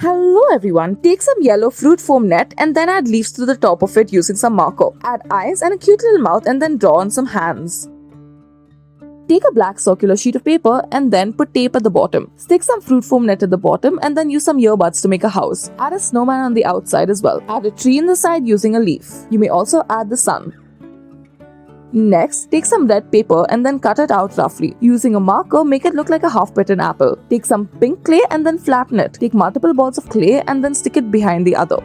Hello everyone, take some yellow fruit foam net and then add leaves to the top of it using some marker. Add eyes and a cute little mouth and then draw on some hands. Take a black circular sheet of paper and then put tape at the bottom. Stick some fruit foam net at the bottom and then use some earbuds to make a house. Add a snowman on the outside as well. Add a tree in the side using a leaf. You may also add the sun. Next, take some red paper and then cut it out roughly. Using a marker, make it look like a half-bitten apple. Take some pink clay and then flatten it. Take multiple balls of clay and then stick it behind the other.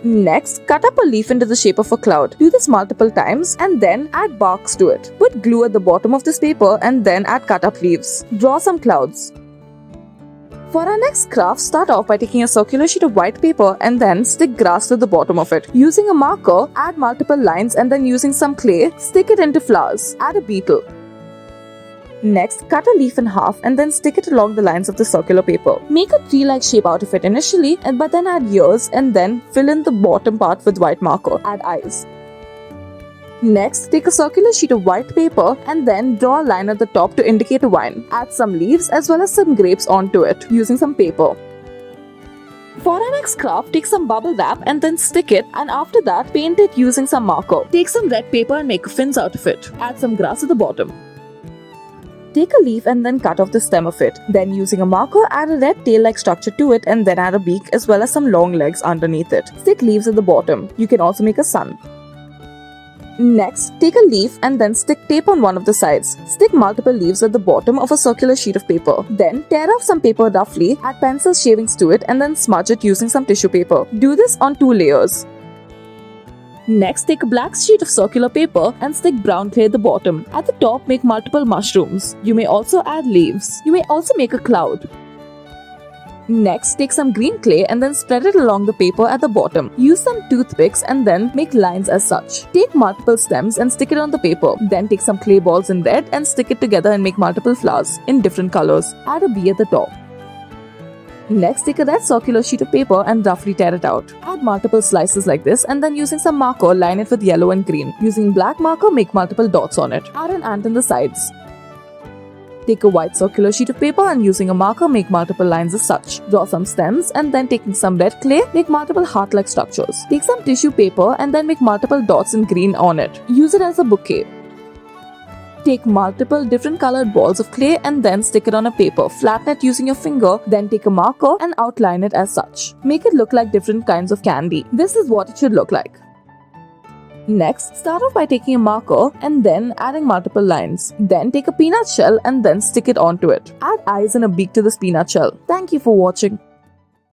Next, cut up a leaf into the shape of a cloud. Do this multiple times and then add barks to it. Put glue at the bottom of this paper and then add cut up leaves. Draw some clouds. For our next craft, start off by taking a circular sheet of white paper and then stick grass to the bottom of it. Using a marker, add multiple lines and then using some clay, stick it into flowers. Add a beetle. Next, cut a leaf in half and then stick it along the lines of the circular paper. Make a tree-like shape out of it initially, but then add ears and then fill in the bottom part with white marker. Add eyes. Next, take a circular sheet of white paper and then draw a line at the top to indicate a vine. Add some leaves as well as some grapes onto it using some paper. For our next craft, take some bubble wrap and then stick it, and after that, paint it using some marker. Take some red paper and make fins out of it. Add some grass at the bottom. Take a leaf and then cut off the stem of it. Then using a marker, add a red tail-like structure to it and then add a beak as well as some long legs underneath it. Stick leaves at the bottom. You can also make a sun. Next, take a leaf and then stick tape on one of the sides. Stick multiple leaves at the bottom of a circular sheet of paper. Then tear off some paper roughly, add pencil shavings to it and then smudge it using some tissue paper. Do this on 2 layers. Next, take a black sheet of circular paper and stick brown clay at the bottom. At the top, make multiple mushrooms. You may also add leaves. You may also make a cloud. Next, take some green clay and then spread it along the paper at the bottom. Use some toothpicks and then make lines as such. Take multiple stems and stick it on the paper. Then take some clay balls in red and stick it together and make multiple flowers in different colors. Add a bee at the top. Next, take a red circular sheet of paper and roughly tear it out. Add multiple slices like this and then using some marker, line it with yellow and green. Using black marker, make multiple dots on it. Add an ant in the sides. Take a white circular sheet of paper and using a marker, make multiple lines as such. Draw some stems and then taking some red clay, make multiple heart-like structures. Take some tissue paper and then make multiple dots in green on it. Use it as a bouquet. Take multiple different colored balls of clay and then stick it on a paper. Flatten it using your finger, then take a marker and outline it as such. Make it look like different kinds of candy. This is what it should look like. Next, start off by taking a marker and then adding multiple lines. Then take a peanut shell and then stick it onto it. Add eyes and a beak to this peanut shell. Thank you for watching.